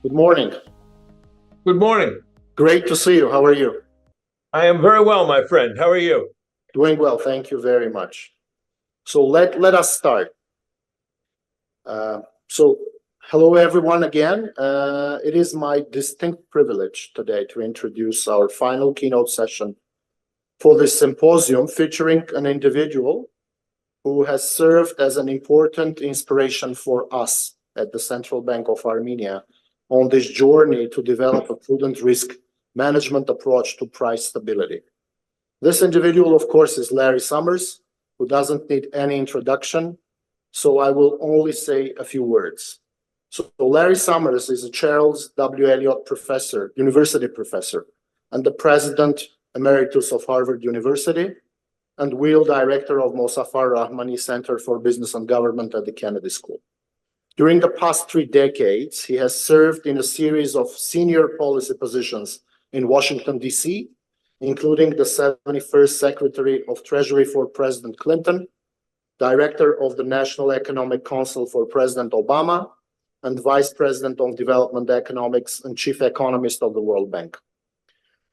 Good morning. Good morning. Great to see you. How are you? I am very well, my friend. How are you? Doing well. Thank you very much. So let us start. So hello, everyone, again. It is my distinct privilege today to introduce our final keynote session for this symposium featuring an individual who has served as an important inspiration for us at the Central Bank of Armenia on this journey to develop a prudent risk management approach to price stability. This individual, of course, is Larry Summers, who doesn't need any introduction, so I will only say a few words. So Larry Summers is a Charles W. Eliot Professor, University Professor, and the President Emeritus of Harvard University, and Wheel Director of Mozaffar Rahmani Center for Business and Government at the Kennedy School. During the past 3 decades, he has served in a series of senior policy positions in Washington, D.C., including the 71st Secretary of Treasury for President Clinton, Director of the National Economic Council for President Obama, and Vice President of Development Economics and Chief Economist of the World Bank.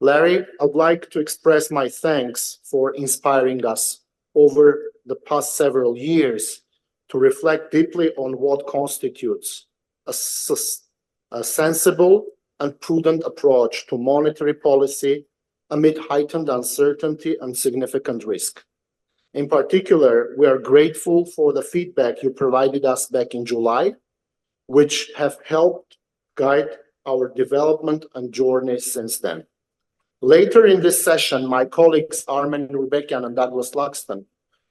Larry, I'd like to express my thanks for inspiring us over the past several years to reflect deeply on what constitutes a sensible and prudent approach to monetary policy amid heightened uncertainty and significant risk. In particular, we are grateful for the feedback you provided us back in July, which have helped guide our development and journey since then. Later in this session, my colleagues Armen Nurbekian and Douglas Luxton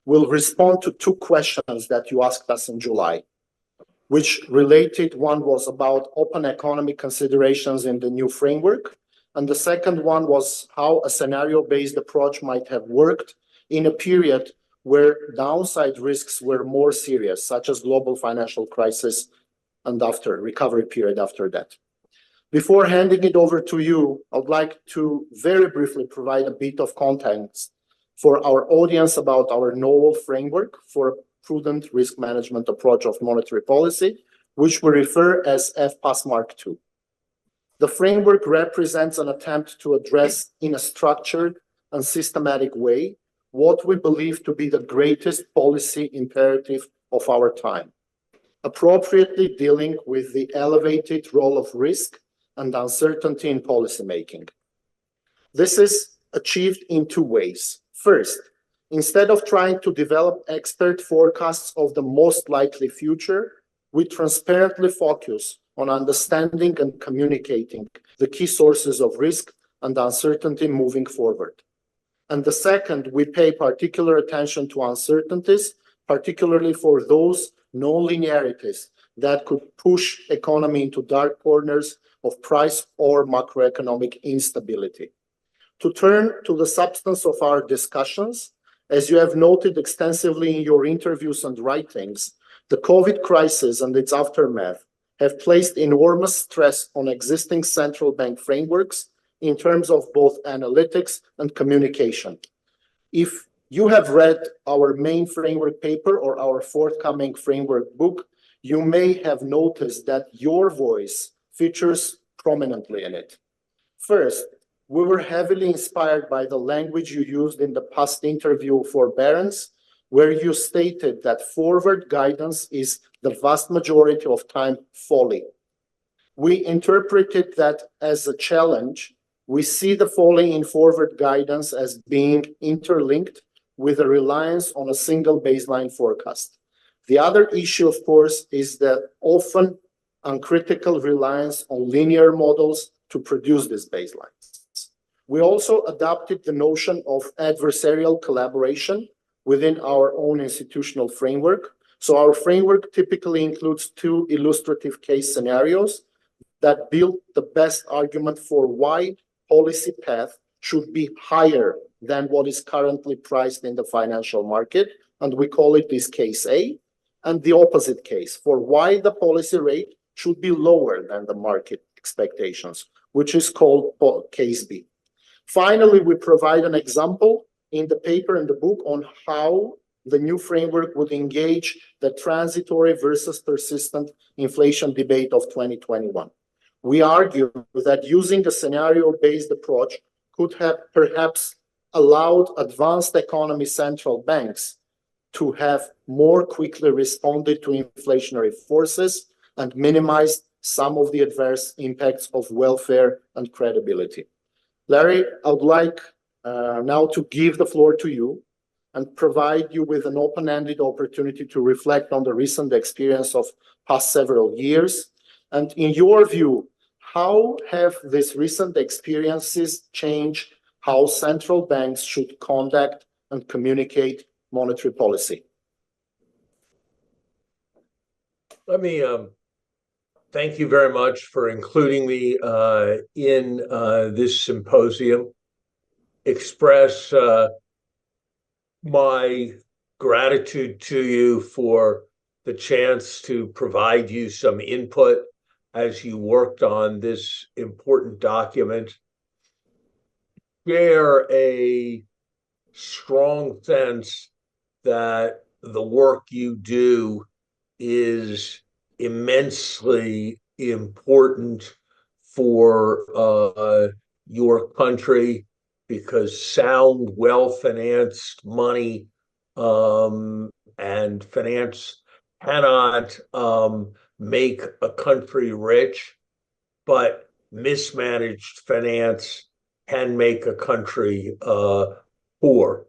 will respond to 2 questions that you asked us in July, which related. One was about open economic considerations in the new framework, and the second one was how a scenario-based approach might have worked in a period where downside risks were more serious, such as global financial crisis and after recovery period after that. Before handing it over to you, I'd like to very briefly provide a bit of context for our audience about our novel framework for a prudent risk management approach of monetary policy, which we refer as FPAS Mark II. The framework represents an attempt to address in a structured and systematic way what we believe to be the greatest policy imperative of our time, appropriately dealing with the elevated role of risk and uncertainty in policymaking. This is achieved in 2 ways. First, instead of trying to develop expert forecasts of the most likely future, we transparently focus on understanding and communicating the key sources of risk and uncertainty moving forward. And the second, we pay particular attention to uncertainties, particularly for those non-linearities that could push economy into dark corners of price or macroeconomic instability. To turn to the substance of our discussions, as you have noted extensively in your interviews and writings, the COVID crisis and its aftermath have placed enormous stress on existing central bank frameworks in terms of both analytics and communication. If you have read our main framework paper or our forthcoming framework book, you may have noticed that your voice features prominently in it. First, we were heavily inspired by the language you used in the past interview for Barron's, where you stated that forward guidance is the vast majority of time folly. We interpreted that as a challenge. We see the folly in forward guidance as being interlinked with a reliance on a single baseline forecast. The other issue, of course, is the often uncritical reliance on linear models to produce these baselines. We also adopted the notion of adversarial collaboration within our own institutional framework. So our framework typically includes 2 illustrative case scenarios that build the best argument for why policy path should be higher than what is currently priced in the financial market, and we call it this case A, and the opposite case for why the policy rate should be lower than the market expectations, which is called case B. Finally, we provide an example in the paper and the book on how the new framework would engage the transitory versus persistent inflation debate of 2021. We argue that using a scenario-based approach could have perhaps allowed advanced economy central banks to have more quickly responded to inflationary forces and minimized some of the adverse impacts of welfare and credibility. Larry, I would like now to give the floor to you and provide you with an open-ended opportunity to reflect on the recent experience of past several years. And in your view, how have these recent experiences changed how central banks should conduct and communicate monetary policy? Let me thank you very much for including me in this symposium. Express my gratitude to you for the chance to provide you some input as you worked on this important document. Share a strong sense that the work you do is immensely important for your country, because sound, well-financed money and finance cannot make a country rich, but mismanaged finance can make a country poor.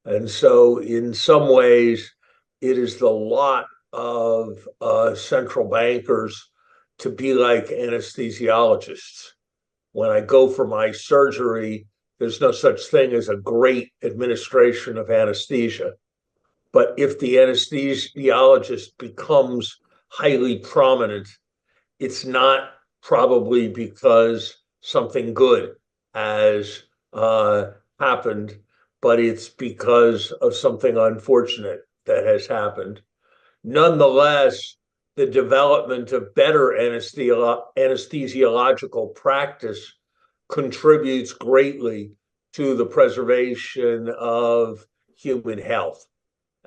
And so in some ways, it is the lot of central bankers to be like anesthesiologists. When I go for my surgery, there's no such thing as a great administration of anesthesia. But if the anesthesiologist becomes highly prominent, it's not probably because something good has happened, but it's because of something unfortunate that has happened. Nonetheless, the development of better anesthesiological practice contributes greatly to the preservation of human health.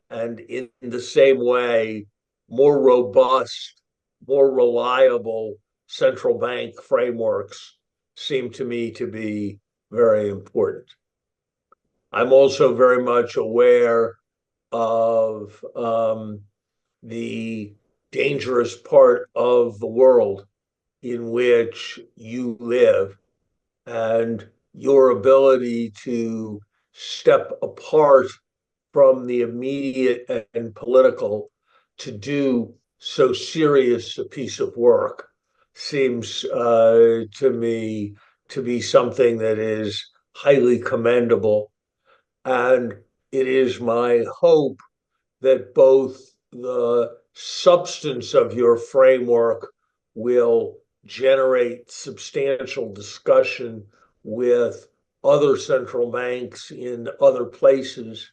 And in the same way, more robust, more reliable central bank frameworks seem to me to be very important. I'm also very much aware of the dangerous part of the world in which you live, and your ability to step apart from the immediate and political to do so serious a piece of work seems to me to be something that is highly commendable. And it is my hope that both the substance of your framework will generate substantial discussion with other central banks in other places,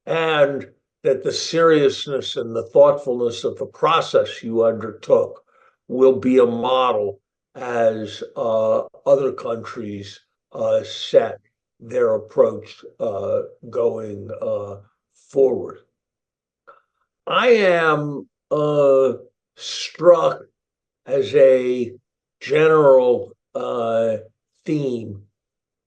and that the seriousness and the thoughtfulness of the process you undertook will be a model as other countries set their approach going forward. I am struck as a general theme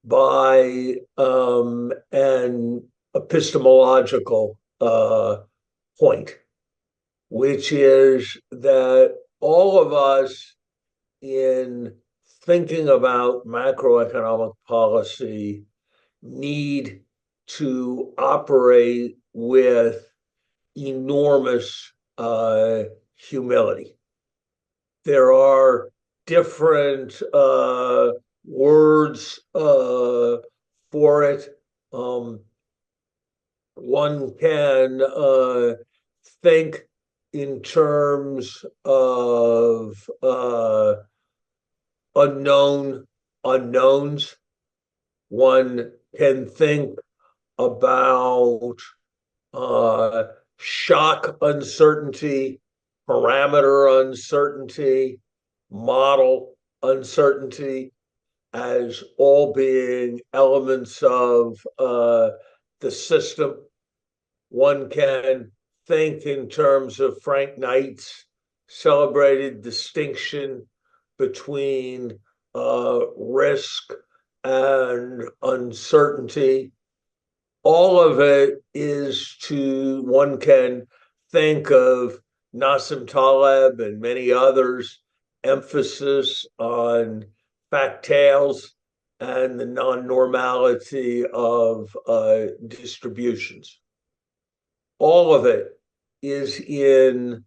by an epistemological point, which is that all of us, in thinking about macroeconomic policy, need to operate with enormous humility. There are different words for it. One can think in terms of unknown unknowns. One can think about shock uncertainty, parameter uncertainty, model uncertainty as all being elements of the system. One can think in terms of Frank Knight's celebrated distinction between risk and uncertainty. All of it is one can think of Nassim Taleb and many others' emphasis on factales and the non-normality of distributions. All of it is in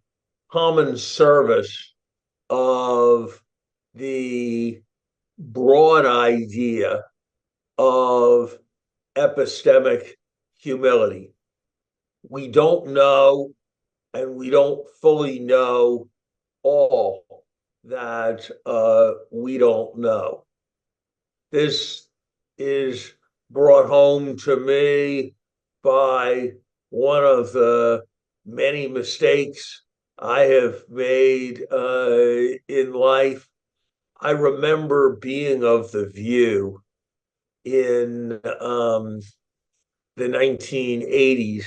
common service of the broad idea of epistemic humility. We don't know, and we don't fully know all that we don't know. This is brought home to me by one of the many mistakes I have made in life. I remember being of the view in the 1980s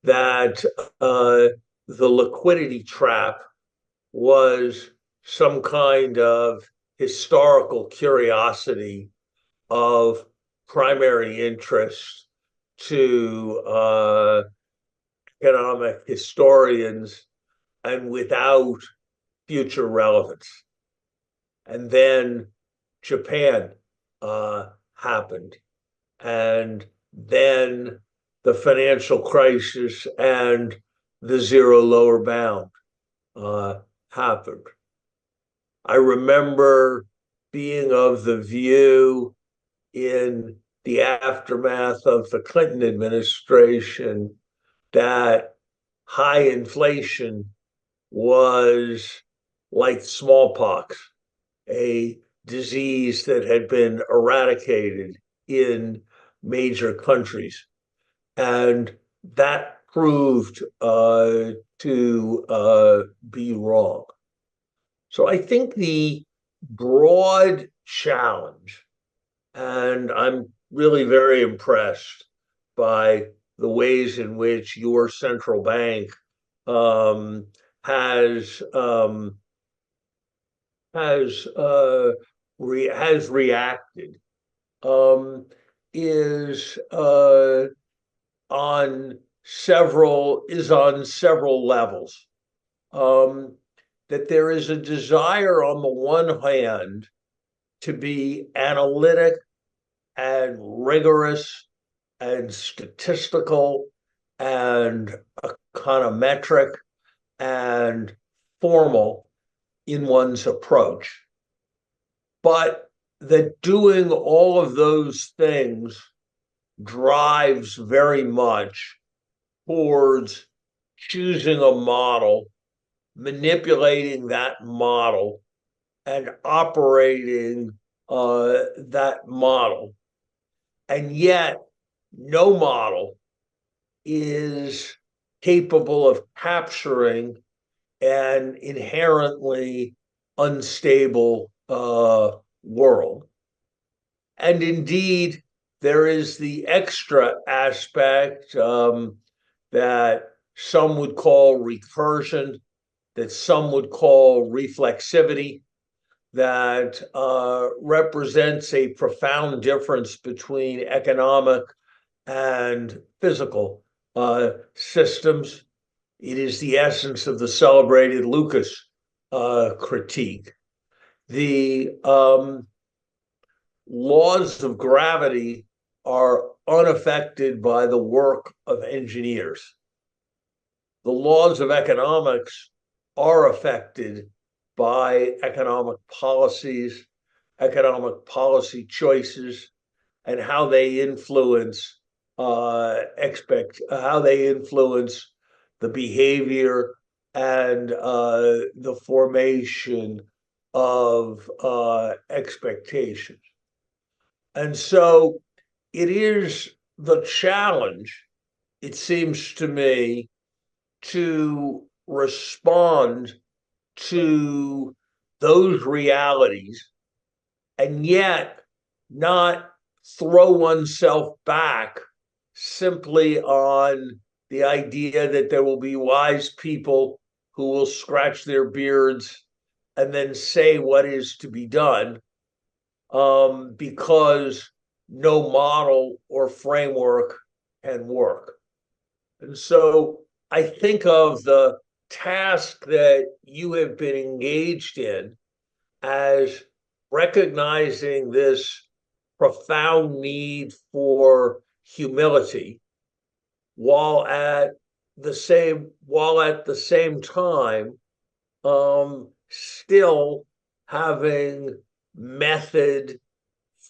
that the liquidity trap was some kind of historical curiosity of primary interest to economic historians and without future relevance. And then Japan happened. And then the financial crisis and the zero lower bound happened. I remember being of the view in the aftermath of the Clinton administration that high inflation was like smallpox, a disease that had been eradicated in major countries. And that proved to be wrong. So I think the broad challenge, and I'm really very impressed by the ways in which your central bank um, has has has reacted, is on on several levels. Um, that there is a desire on the one hand to be analytic and rigorous and statistical and econometric and formal in one's approach. But that doing all of those things drives very much towards choosing a model, manipulating that model, and operating that model. And yet, no model is capable of capturing an inherently unstable world. And indeed, there is the extra aspect that some would call recursion, that some would call reflexivity, that represents a profound difference between economic and physical systems. It is the essence of the celebrated Lucas critique. The laws of gravity are unaffected by the work of engineers. The laws of economics are affected by economic policies, economic policy choices, and how they influence how they influence the behavior and the formation of expectations. And so it is the challenge, it seems to me, to respond to those realities and yet not throw oneself back simply on the idea that there will be wise people who will scratch their beards and then say what is to be done, because no model or framework can work. And so I think of the task that you have been engaged in as recognizing this profound need for humility, while at the same time still having method,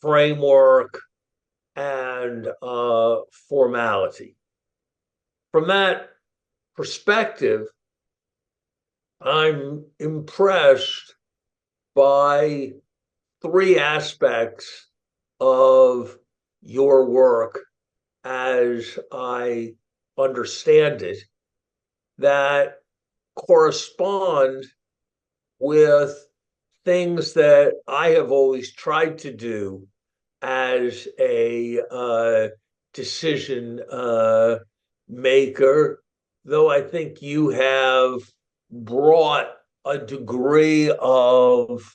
framework, and formality. From that perspective, I'm impressed by three aspects of your work as I understand it that correspond with things that I have always tried to do as a decision maker, though I think you have brought a degree of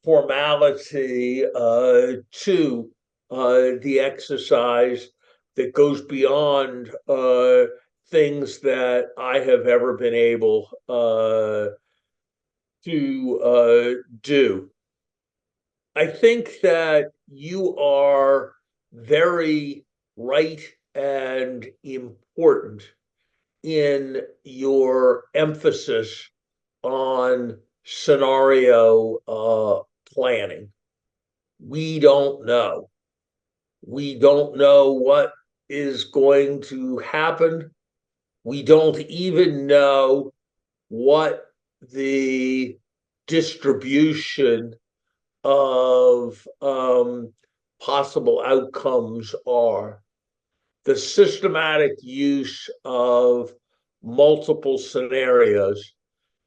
formality to the exercise that goes beyond things that I have ever been able to do. I think that you are very right and important in your emphasis on scenario planning. We don't know. We don't know what is going to happen. We don't even know what the distribution of possible outcomes are. The systematic use of multiple scenarios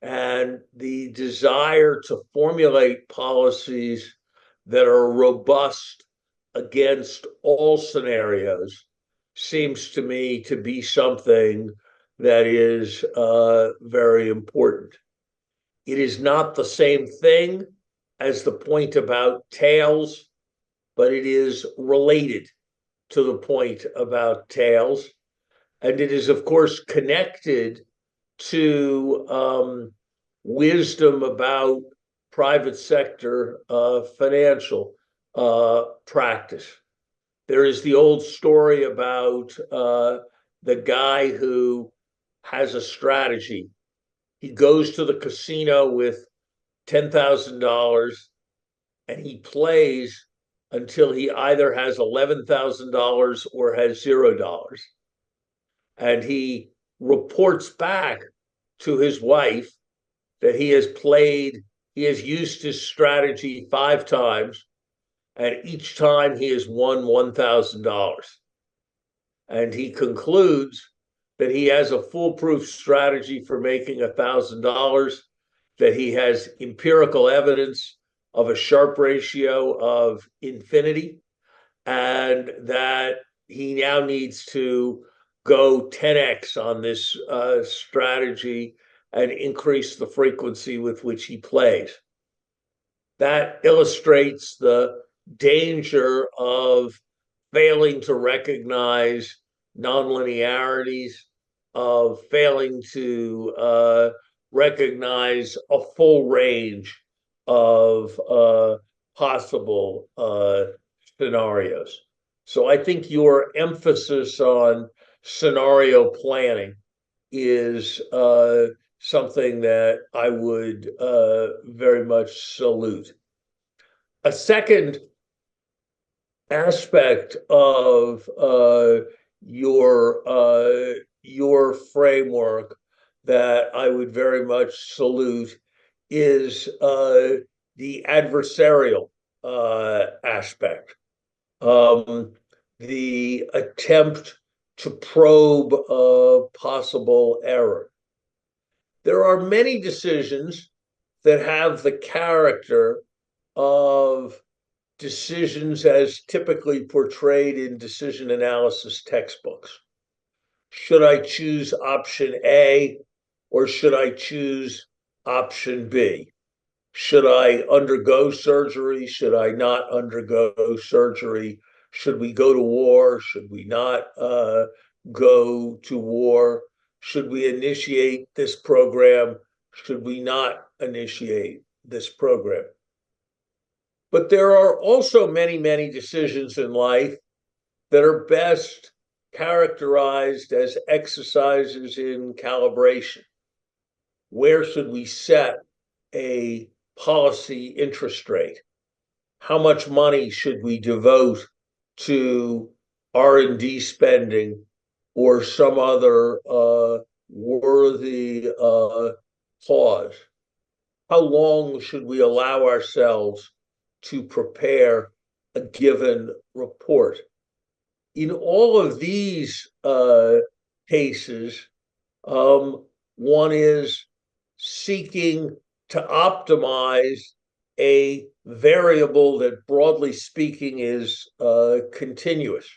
and the desire to formulate policies that are robust against all scenarios seems to me to be something that is very important. It is not the same thing as the point about tails, but it is related to the point about tails. And it is, of course, connected to wisdom about private sector financial practice. There is the old story about the guy who has a strategy. He goes to the casino with $10,000 and he plays until he either has $11,000 or has $0. And he reports back to his wife that he has used his strategy 5 times, and each time he has won $1,000. And he concludes that he has a foolproof strategy for making $1,000, that he has empirical evidence of a Sharpe ratio of infinity, and that he now needs to go 10x on this strategy and increase the frequency with which he plays. That illustrates the danger of failing to recognize nonlinearities, of failing to recognize a full range of possible scenarios. So I think your emphasis on scenario planning is something that I would very much salute. A second aspect of your framework that I would very much salute is the adversarial aspect, the attempt to probe possible error. There are many decisions that have the character of decisions as typically portrayed in decision analysis textbooks. Should I choose option A or should I choose option B. Should I undergo surgery? Should I not undergo surgery? Should we go to war? Should we not go to war? Should we initiate this program? Should we not initiate this program? But there are also many, many decisions in life that are best characterized as exercises in calibration. Where should we set a policy interest rate? How much money should we devote to R&D spending or some other worthy cause? How long should we allow ourselves to prepare a given report? In all of these cases, one is seeking to optimize a variable that, broadly speaking, is continuous.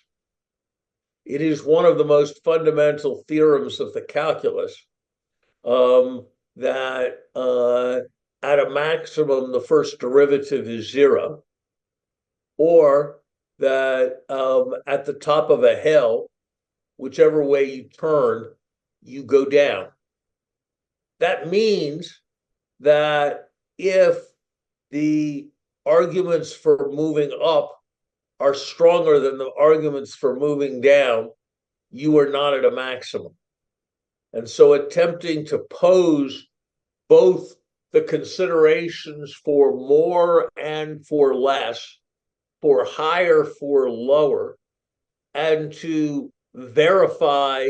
It is one of the most fundamental theorems of the calculus that at a maximum, the first derivative is zero, or that at the top of a hill, whichever way you turn, you go down. That means that if the arguments for moving up are stronger than the arguments for moving down, you are not at a maximum. And so attempting to pose both the considerations for more and for less, for higher, for lower, and to verify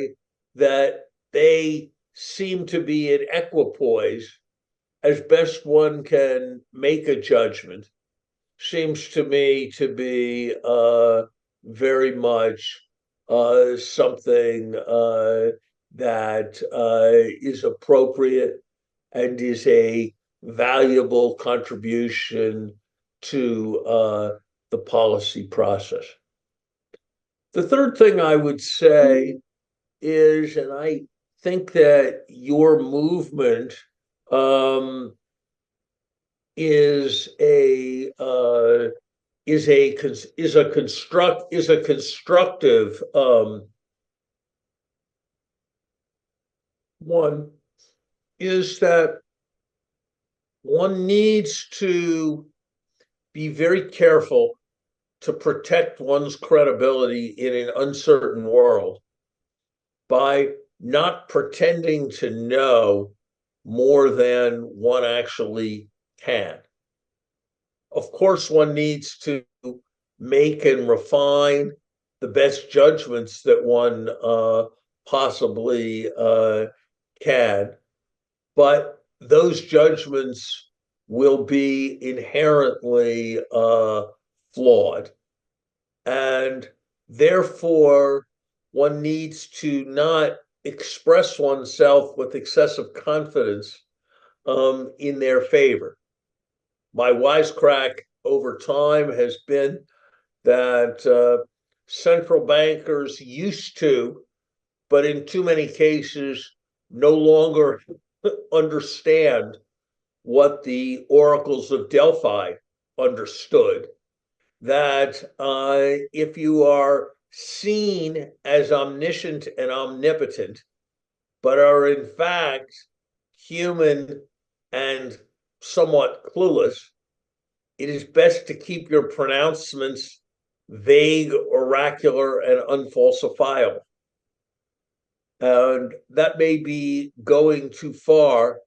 that they seem to be in equipoise as best one can make a judgment, seems to me to be very much something that is appropriate and is a valuable contribution to the policy process. The third thing I would say is, and I think that your movement is a constructive one, is that one needs to be very careful to protect one's credibility in an uncertain world by not pretending to know more than one actually can. Of course, one needs to make and refine the best judgments that one possibly can, but those judgments will be inherently flawed. And therefore, one needs to not express oneself with excessive confidence in their favor. My wisecrack over time has been that central bankers used to, but in too many cases, no longer understand what the oracles of Delphi understood. That if you are seen as omniscient and omnipotent, but are in fact human and somewhat clueless, it is best to keep your pronouncements vague, oracular, and unfalsifiable. And that may be going too far,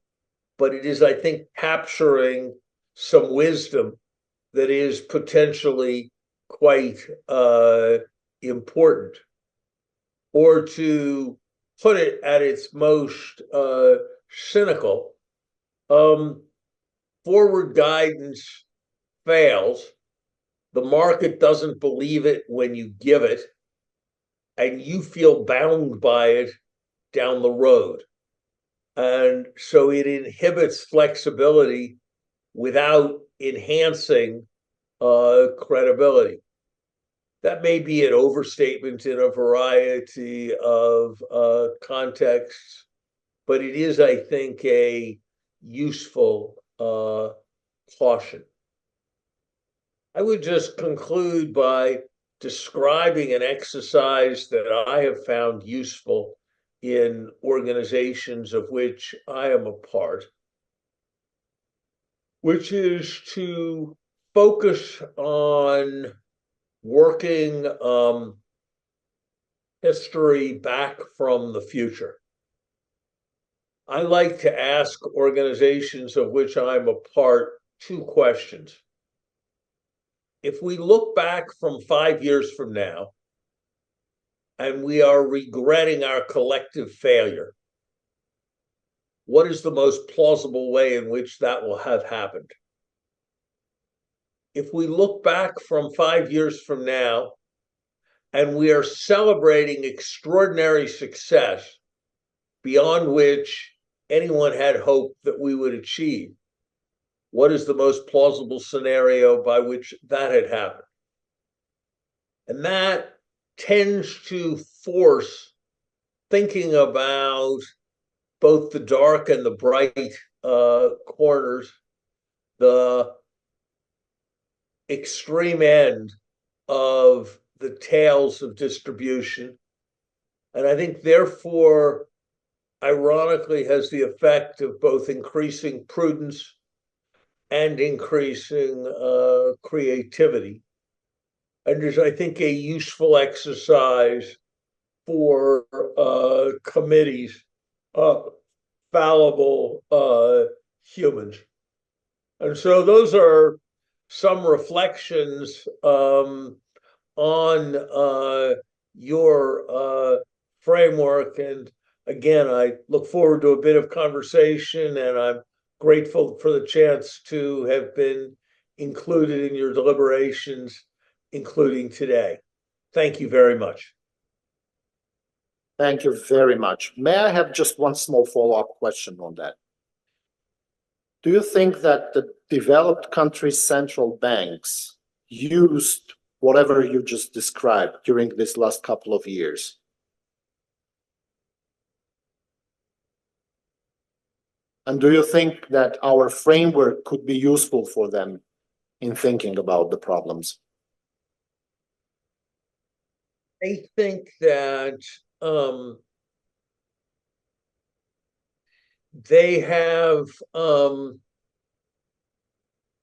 but it is, I think, capturing some wisdom that is potentially quite important. Or to put it at its most cynical, forward guidance fails. The market doesn't believe it when you give it, and you feel bound by it down the road. And so it inhibits flexibility without enhancing credibility. That may be an overstatement in a variety of contexts, but it is, I think, a useful caution. I would just conclude by describing an exercise that I have found useful in organizations of which I am a part, which is to focus on working history back from the future. I like to ask organizations of which I'm a part two questions. If we look back from 5 years from now and we are regretting our collective failure, what is the most plausible way in which that will have happened? If we look back from 5 years from now and we are celebrating extraordinary success beyond which anyone had hoped that we would achieve, what is the most plausible scenario by which that had happened? And that tends to force thinking about both the dark and the bright corners, the extreme end of the tails of distribution. And I think, therefore, ironically, has the effect of both increasing prudence and increasing creativity. And there's, I think, a useful exercise for committees, fallible humans. And so those are some reflections on your framework. And again, I look forward to a bit of conversation, and I'm grateful for the chance to have been included in your deliberations, including today. Thank you very much. Thank you very much. May I have just one small follow-up question on that? Do you think that the developed countries' central banks used whatever you just described during this last couple of years? And do you think that our framework could be useful for them in thinking about the problems? I think that they have,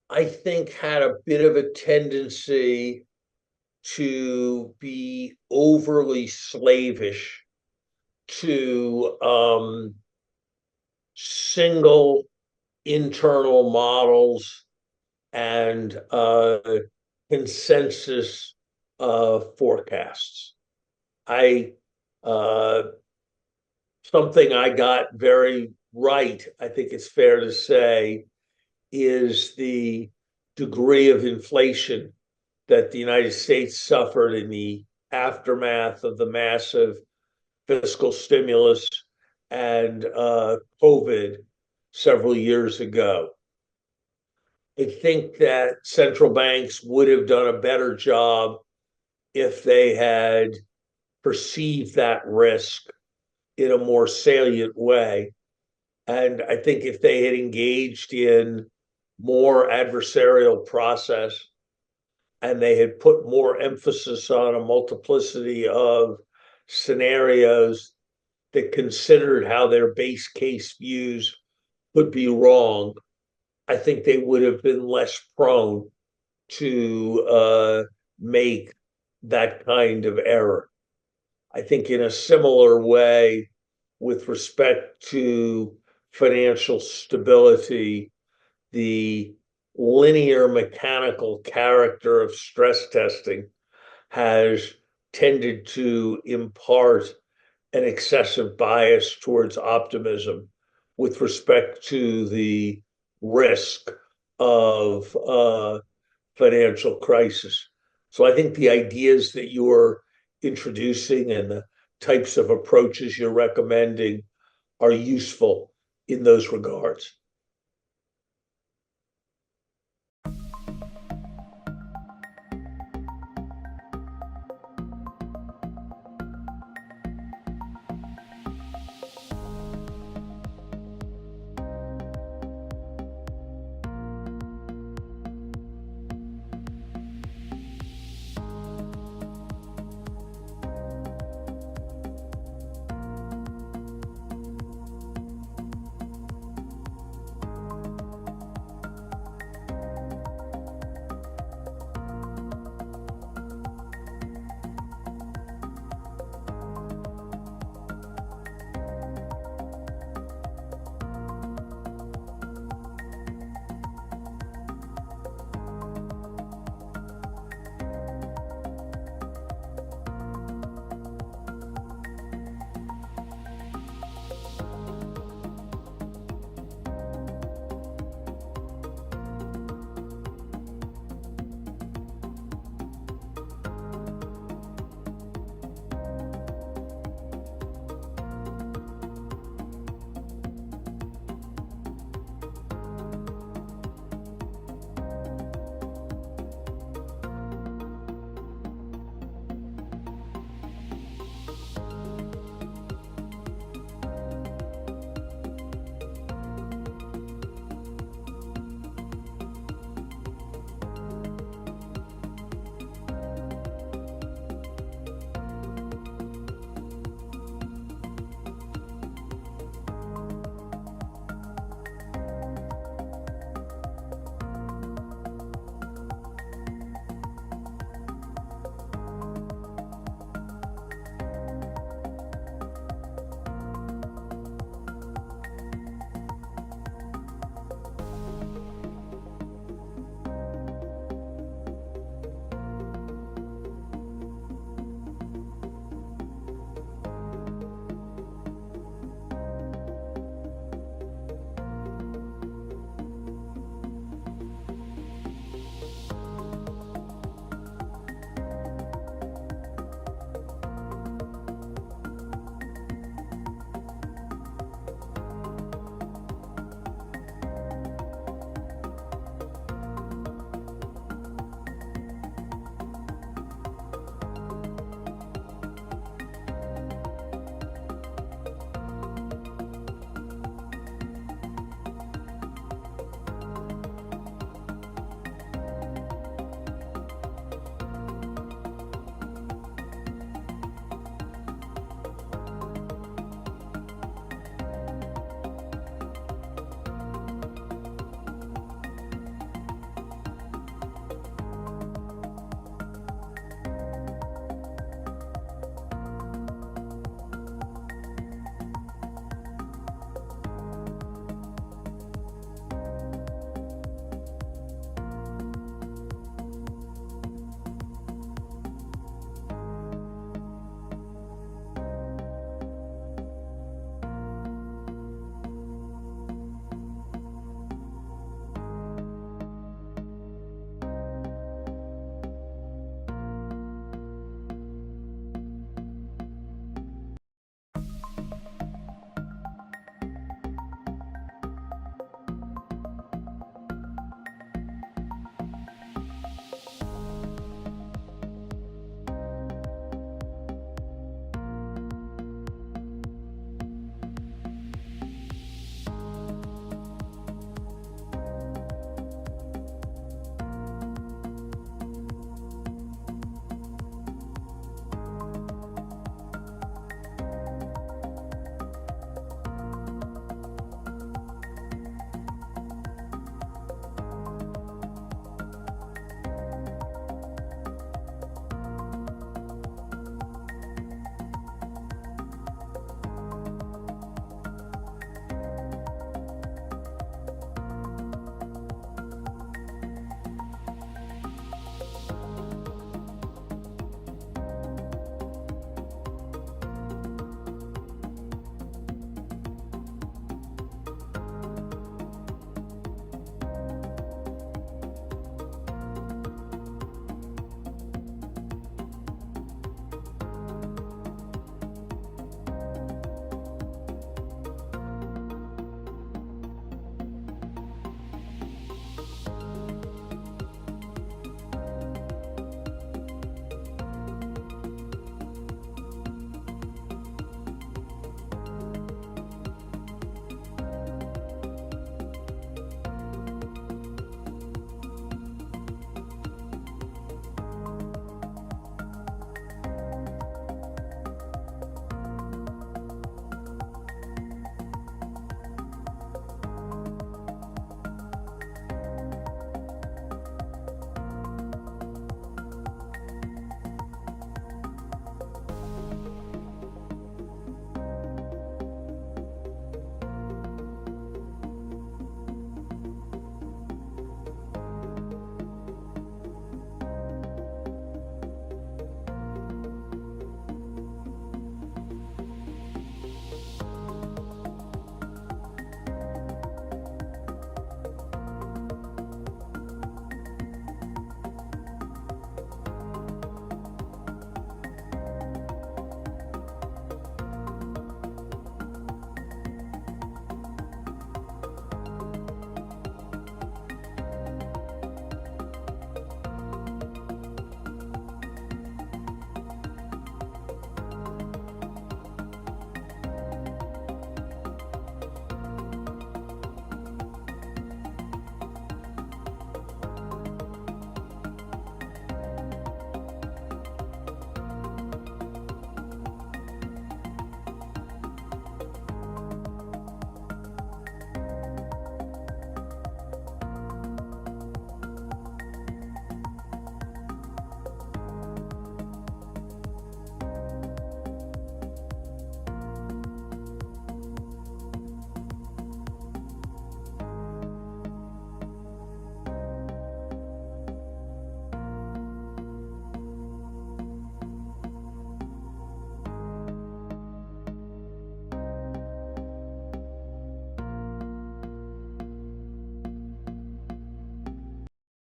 I think, had a bit of a tendency to be overly slavish to single internal models and consensus forecasts. Something I got very right, I think it's fair to say, is the degree of inflation that the United States suffered in the aftermath of the massive fiscal stimulus and COVID several years ago. I think that central banks would have done a better job if they had perceived that risk in a more salient way. And I think if they had engaged in more adversarial process and they had put more emphasis on a multiplicity of scenarios that considered how their base case views could be wrong, I think they would have been less prone to make that kind of error. I think in a similar way, with respect to financial stability, the linear mechanical character of stress testing has tended to impart an excessive bias towards optimism with respect to the risk of financial crisis. So I think the ideas that you're introducing and the types of approaches you're recommending are useful in those regards.